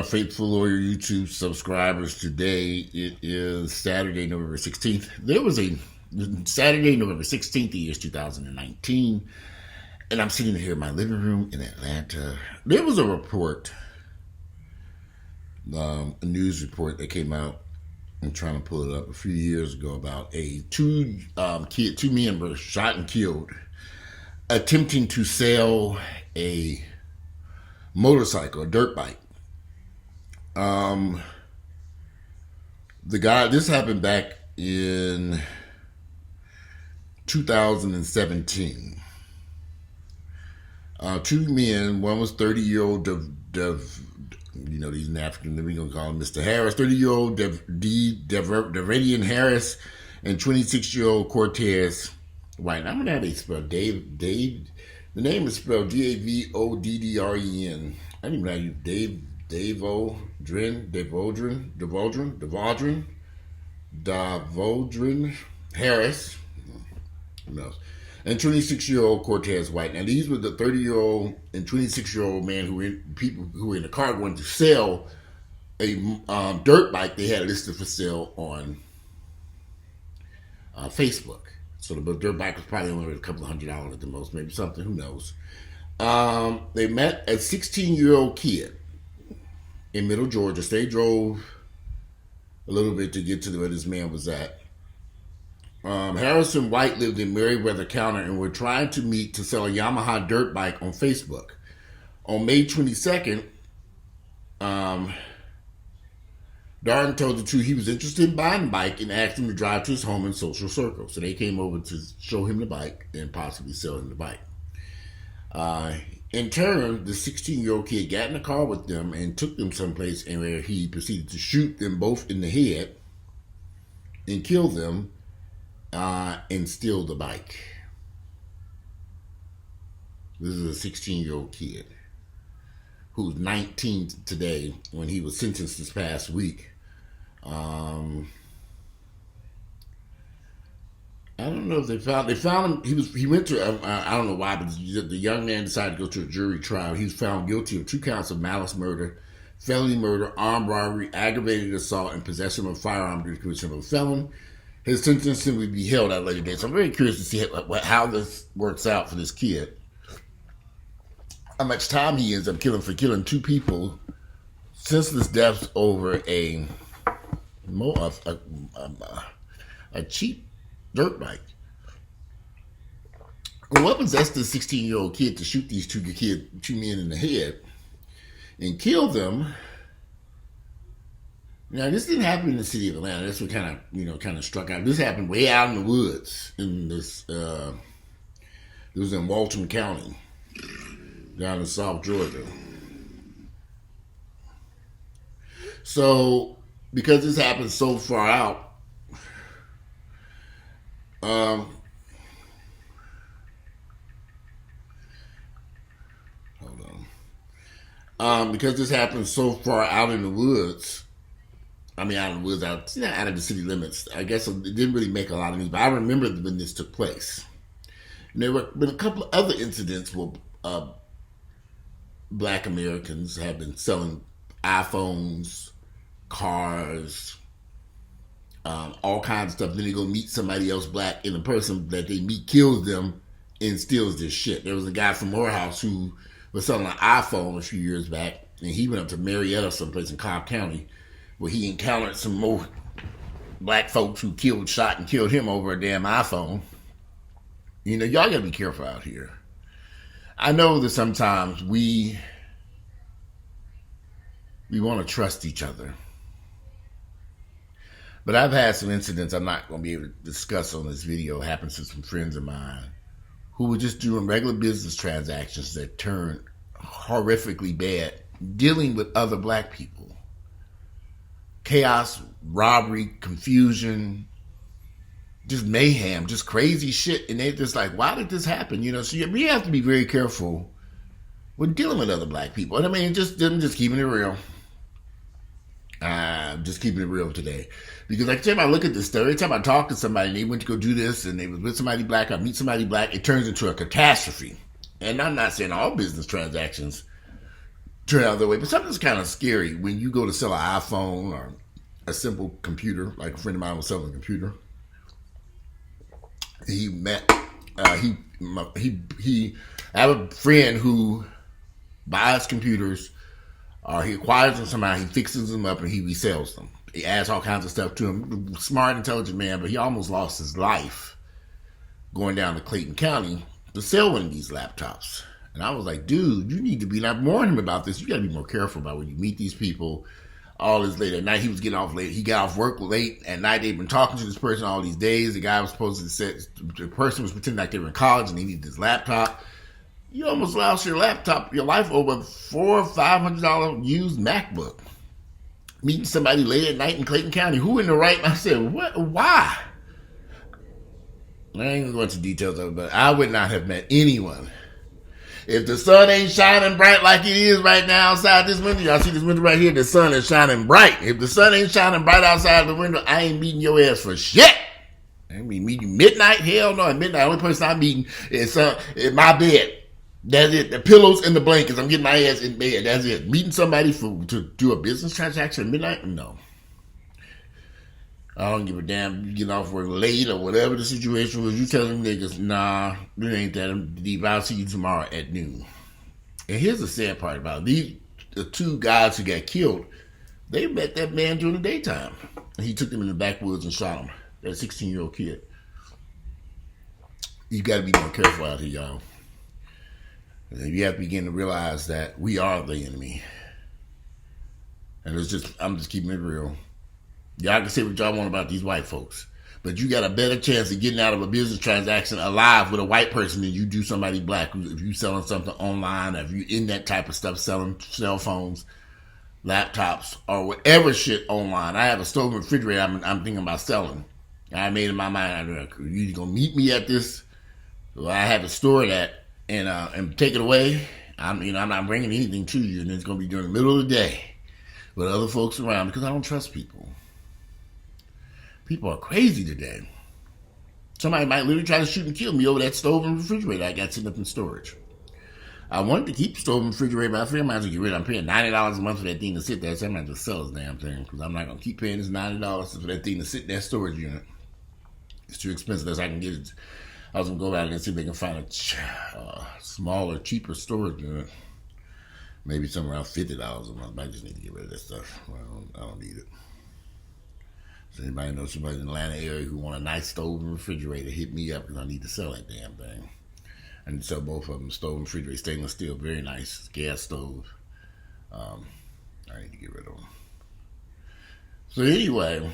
my faithful lawyer YouTube subscribers. Today it is Saturday, November 16th. There was a Saturday, November 16th, the year 2019, and I'm sitting here in my living room in Atlanta. There was a report, a news report that came out. I'm trying to pull it up a few years ago about two men were shot and killed attempting to sell a motorcycle, a dirt bike. This happened back in 2017. Two men, one was 30-year-old he's an African, we're going to call him Mr. Harris, 30-year-old Davarian Harris, and 26-year-old Cortez White. I'm going to have it spelled Dave. The name is spelled Davodren. I didn't even know you Davodren Harris. Who knows? And 26-year-old Cortez White. Now, these were the 30-year-old and 26-year-old man who were in the car going to sell a dirt bike they had listed for sale on Facebook. So the dirt bike was probably only a couple of $100 at the most, maybe something, who knows. They met a 16-year-old kid in Middle Georgia. So they drove a little bit to get to where this man was at. Harrison White lived in Meriwether County and were trying to meet to sell a Yamaha dirt bike on Facebook. On May 22nd, Darden told the two he was interested in buying the bike and asked him to drive to his home in Social Circle. So they came over to show him the bike and possibly sell him the bike. In turn, the 16-year-old kid got in the car with them and took them someplace, and where he proceeded to shoot them both in the head and kill them and steal the bike. This is a 16-year-old kid who's 19 today when he was sentenced this past week. I don't know if they found him. He went to I don't know why, but the young man decided to go to a jury trial. He was found guilty of 2 counts of malice murder, felony murder, armed robbery, aggravated assault, and possession of a firearm due to conviction of a felon. His sentencing will be held at a later date. So I'm very curious to see how this works out for this kid. How much time he ends up killing for killing 2 people, senseless deaths over a cheap dirt bike. Well, what possessed this 16-year-old kid to shoot these two men in the head and kill them? Now, this didn't happen in the city of Atlanta. That's what kind of struck out. This happened way out in the woods. It was in Walton County, down in South Georgia. So, because this happened so far out, because this happened so far out in the woods, out of the city limits, I guess it didn't really make a lot of news, but I remember when this took place. And there were been a couple of other incidents where Black Americans have been selling iPhones, cars, all kinds of stuff. Then they go meet somebody else black, and the person that they meet kills them and steals this shit. There was a guy from Morehouse who was selling an iPhone a few years back, and he went up to Marietta, someplace in Cobb County, where he encountered some more black folks who shot and killed him over a damn iPhone. Y'all gotta be careful out here. I know that sometimes we want to trust each other. But I've had some incidents I'm not going to be able to discuss on this video. It happened to some friends of mine who were just doing regular business transactions that turned horrifically bad, dealing with other black people. Chaos, robbery, confusion, just mayhem, just crazy shit. And they're just like, why did this happen? So we have to be very careful when dealing with other black people. And I'm just keeping it real. Just keeping it real today. Because every time I look at this story, every time I talk to somebody and they went to go do this and they was with somebody black, I meet somebody black, it turns into a catastrophe. And I'm not saying all business transactions turn out the way. But something's kind of scary when you go to sell an iPhone or a simple computer. Like a friend of mine was selling a computer. He met he. I have a friend who buys computers, or he acquires them somehow. He fixes them up and he resells them. He adds all kinds of stuff to him. Smart, intelligent man, but he almost lost his life going down to Clayton County to sell one of these laptops. And I was like, dude, you need to be, not warn him about this. You got to be more careful about when you meet these people. All this late at night, he was getting off late. He got off work late at night. They've been talking to this person all these days. The guy was supposed to say, the person was pretending like they were in college and he needed his laptop. You almost lost your laptop, your life over $400 or $500 used MacBook. Meeting somebody late at night in Clayton County. Who in the right? I said, what? Why? I ain't going to go into details of it, but I would not have met anyone. If the sun ain't shining bright like it is right now outside this window, y'all see this window right here, the sun is shining bright. If the sun ain't shining bright outside the window, I ain't meeting your ass for shit. I ain't meeting midnight. Hell no, at midnight, the only person I'm meeting is in my bed. That's it. The pillows and the blankets. I'm getting my ass in bed. That's it. Meeting somebody to do a business transaction at midnight? No. I don't give a damn. You getting off work late or whatever the situation was. You telling niggas, nah, it ain't that deep. I'll see you tomorrow at noon. And here's the sad part about it. The two guys who got killed, they met that man during the daytime. And he took them in the backwoods and shot him. That 16-year-old kid. You got to be more careful out here, y'all. You have to begin to realize that we are the enemy. And I'm just keeping it real. Y'all can say what y'all want about these white folks, but you got a better chance of getting out of a business transaction alive with a white person than you do somebody black. If you selling something online, or if you in that type of stuff, selling cell phones, laptops, or whatever shit online. I have a stove and refrigerator I'm thinking about selling. I made in my mind, you gonna meet me at this, so I have to store that and take it away. I'm not bringing anything to you, and it's gonna be during the middle of the day with other folks around because I don't trust people. People are crazy today. Somebody might literally try to shoot and kill me over that stove and refrigerator I got sitting up in storage. I wanted to keep the stove and refrigerator, but I figured I might as well get rid of it. I'm paying $90 a month for that thing to sit there, so I might just sell this damn thing because I'm not going to keep paying this $90 for that thing to sit in that storage unit. It's too expensive as I can get it. I was going to go out and see if they can find a smaller, cheaper storage unit. Maybe somewhere around $50 a month. I just need to get rid of that stuff. Well, I don't need it. So anybody knows somebody in the Atlanta area who want a nice stove and refrigerator, hit me up because I need to sell that damn thing. I need to sell both of them. Stove and refrigerator, stainless steel, very nice gas stove. I need to get rid of them. So anyway,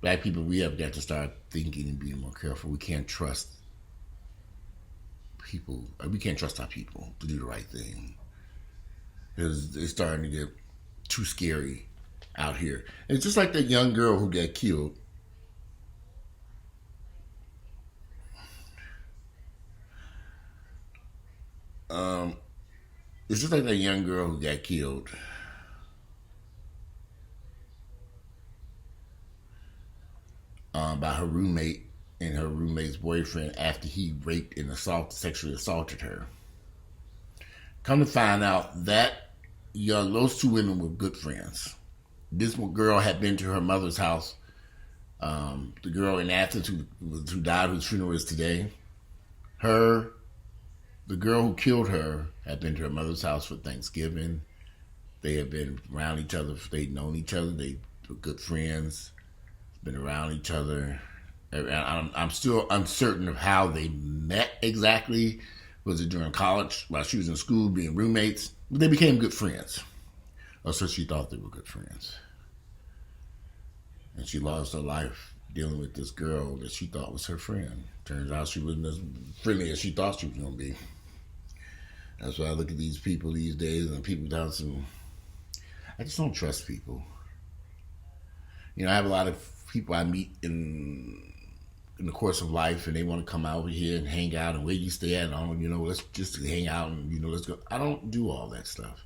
black people, we have got to start thinking and being more careful. We can't trust people. We can't trust our people to do the right thing because it's starting to get too scary out here. It's just like that young girl who got killed. It's just like that young girl who got killed. By her roommate and her roommate's boyfriend after he raped and sexually assaulted her. Come to find out that those two women were good friends. This girl had been to her mother's house. The girl in Athens who died, whose funeral is today. The girl who killed her had been to her mother's house for Thanksgiving. They had been around each other. They'd known each other. They were good friends. Been around each other. I'm still uncertain of how they met exactly. Was it during college while she was in school being roommates? But they became good friends. Or so she thought they were good friends. And she lost her life dealing with this girl that she thought was her friend. Turns out she wasn't as friendly as she thought she was going to be. That's why I look at these people these days and people down some. I just don't trust people. I have a lot of people I meet in the course of life, and they want to come out over here and hang out and where you stay at, and let's just hang out and let's go. I don't do all that stuff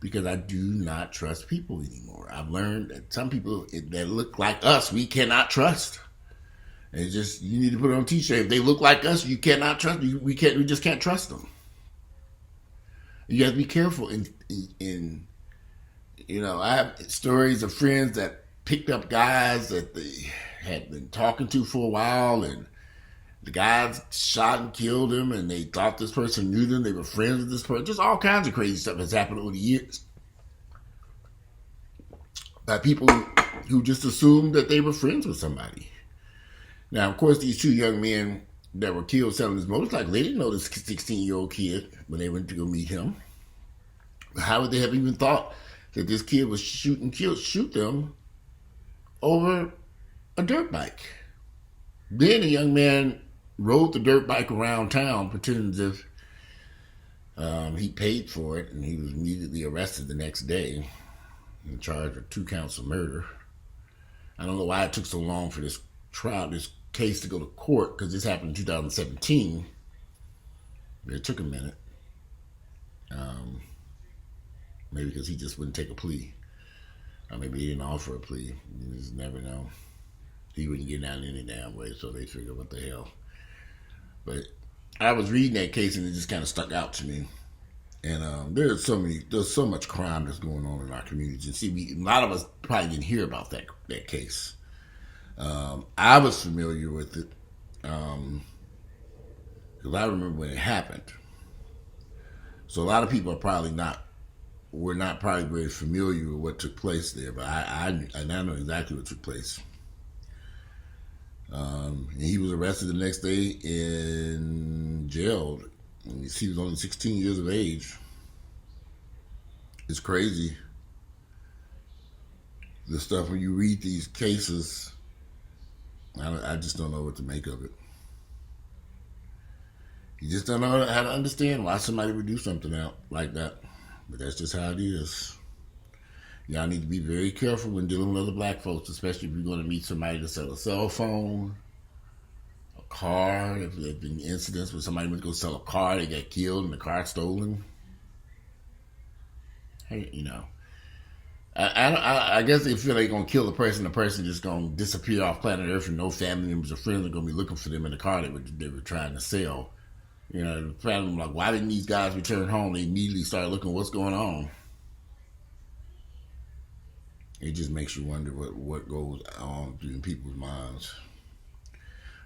because I do not trust people anymore. I've learned that some people that look like us, we cannot trust. It's just, you need to put it on a t-shirt. If they look like us, you cannot trust. We just can't trust them. You have to be careful. I have stories of friends that picked up guys that they had been talking to for a while, and the guys shot and killed him, and they thought this person knew them. They were friends with this person. Just all kinds of crazy stuff has happened over the years by people who just assumed that they were friends with somebody. Now, of course, these two young men that were killed selling this motorcycle, they didn't know this 16-year-old kid when they went to go meet him. How would they have even thought that this kid would shoot them over a dirt bike? Then the young man rode the dirt bike around town, pretending as if he paid for it, and he was immediately arrested the next day and charged with 2 counts of murder. I don't know why it took so long for this case to go to court, because this happened in 2017. But it took a minute. Maybe because he just wouldn't take a plea. Or maybe he didn't offer a plea. You just never know. He wouldn't get out any damn way, so they figured, what the hell. But I was reading that case, and it just kind of stuck out to me. And there's so much crime that's going on in our communities. And see, a lot of us probably didn't hear about that case. I was familiar with it because I remember when it happened. So a lot of people were not probably very familiar with what took place there, but I know exactly what took place. And he was arrested the next day and jailed. And he was only 16 years of age. It's crazy. The stuff when you read these cases, I just don't know what to make of it. You just don't know how to understand why somebody would do something like that. But that's just how it is. Y'all need to be very careful when dealing with other black folks, especially if you're going to meet somebody to sell a cell phone, a car. If there have been incidents where somebody went to go sell a car, they got killed and the car stolen. Hey, I guess they feel they're going to kill the person just going to disappear off planet Earth, and no family members or friends are going to be looking for them in the car they were trying to sell. The family like, why didn't these guys return home? They immediately started looking what's going on. It just makes you wonder what goes on in people's minds,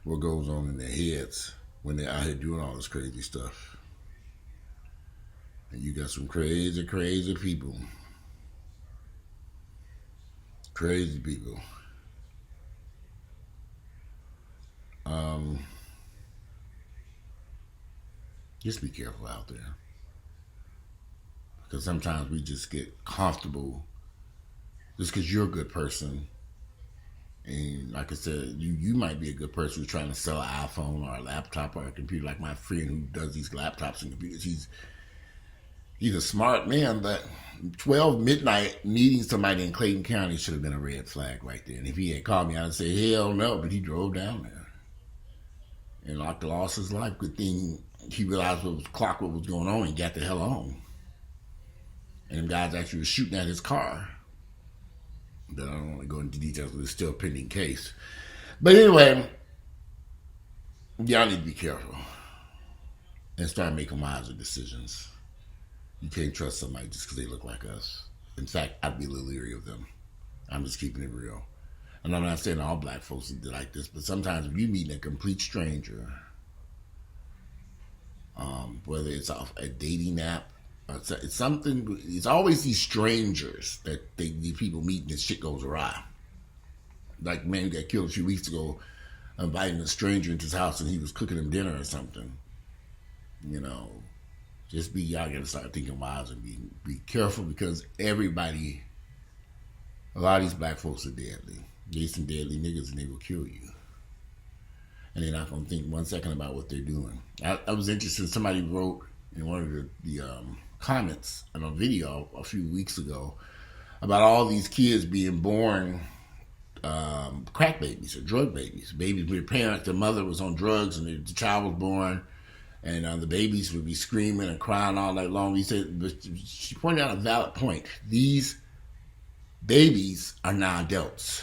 what goes on in their heads when they're out here doing all this crazy stuff. And you got some crazy, crazy people. Crazy people. Just be careful out there. Because sometimes we just get comfortable just because you're a good person. And like I said, you might be a good person who's trying to sell an iPhone or a laptop or a computer, like my friend who does these laptops and computers. He's a smart man, but 12 midnight meeting somebody in Clayton County should have been a red flag right there. And if he had called me, I'd say, hell no, but he drove down there and lost his life. Good thing he realized what was going on and got the hell on. And them guys actually were shooting at his car. But I don't want to go into details because it's still a pending case. But anyway, y'all need to be careful and start making wiser decisions. You can't trust somebody just because they look like us. In fact, I'd be a little leery of them. I'm just keeping it real. And I'm not saying all black folks are like this, but sometimes when you meet a complete stranger, whether it's off a dating app, it's something. It's always these strangers that these people meet and this shit goes awry. Like the man who got killed a few weeks ago, inviting a stranger into his house and he was cooking him dinner or something. Y'all gotta start thinking wise and be careful, because a lot of these black folks are deadly. They're some deadly niggas and they will kill you. And they're not gonna think 1 second about what they're doing. I was interested. Somebody wrote in one of the comments on a video a few weeks ago about all these kids being born crack babies or drug babies where their mother was on drugs and the child was born, and the babies would be screaming and crying all night long. She pointed out a valid point. These babies are now adults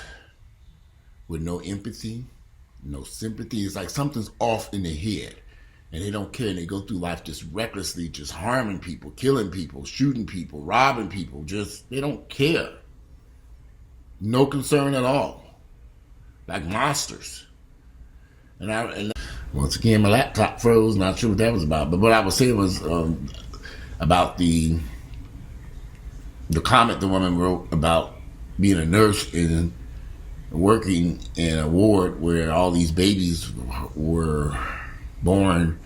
with no empathy, no sympathy. It's like something's off in their head. And they don't care, and they go through life just recklessly, just harming people, killing people, shooting people, robbing people. Just, they don't care. No concern at all. Like monsters. And once again, my laptop froze. Not sure what that was about. But what I was saying was about the comment the woman wrote about being a nurse and working in a ward where all these babies were born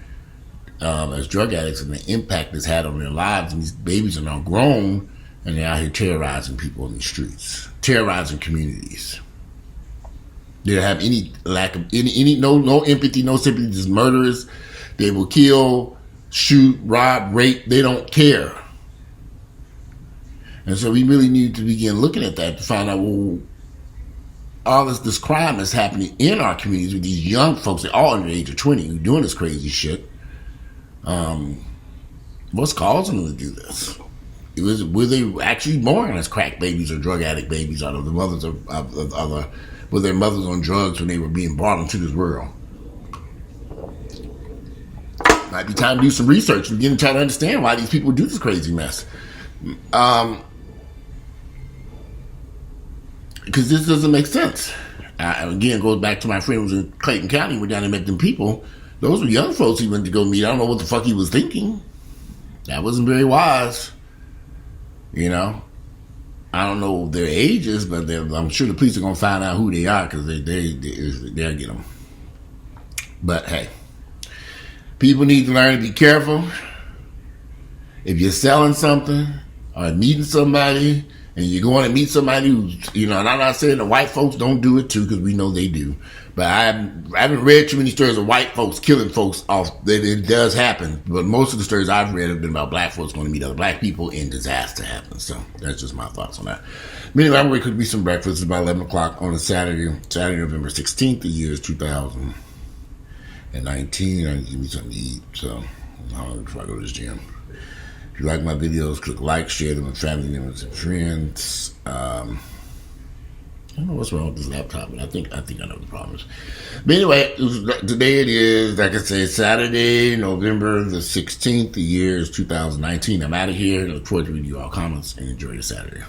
as drug addicts, and the impact it's had on their lives. And these babies are now grown, and they're out here terrorizing people in the streets, terrorizing communities. They don't have any lack of no empathy, no sympathy. Just murderers. They will kill, shoot, rob, rape. They don't care. And so we really need to begin looking at that to find out, well, all this crime is happening in our communities with these young folks. They're all under the age of 20 who are doing this crazy shit. What's causing them to do this? Were they actually born as crack babies or drug addict babies out of the mothers were their mothers on drugs when they were being brought into this world? Might be time to do some research and begin to try to understand why these people do this crazy mess. Because this doesn't make sense. Again, it goes back to my friend who was in Clayton County. Went down and met them people. Those were young folks he went to go meet. I don't know what the fuck he was thinking. That wasn't very wise. You know? I don't know their ages, but I'm sure the police are going to find out who they are, because they'll get them. But hey, people need to learn to be careful. If you're selling something or meeting somebody, and you're going to meet somebody who's, and I'm not saying the white folks don't do it too, because we know they do. But I haven't read too many stories of white folks killing folks off. It does happen. But most of the stories I've read have been about black folks going to meet other black people and disaster happens. So that's just my thoughts on that. But anyway, I'm going to cook me some breakfast. It's about 11 o'clock on a Saturday, November 16th. The year is 2019. I need to give me something to eat. So I'm before I go to this gym. If you like my videos, click like, share them with family members and friends. I don't know what's wrong with this laptop, but I think I know the problem is. But anyway, today it is, like I said, Saturday, November the 16th. The year is 2019. I'm out of here. I look forward to reading you all comments, and enjoy your Saturday.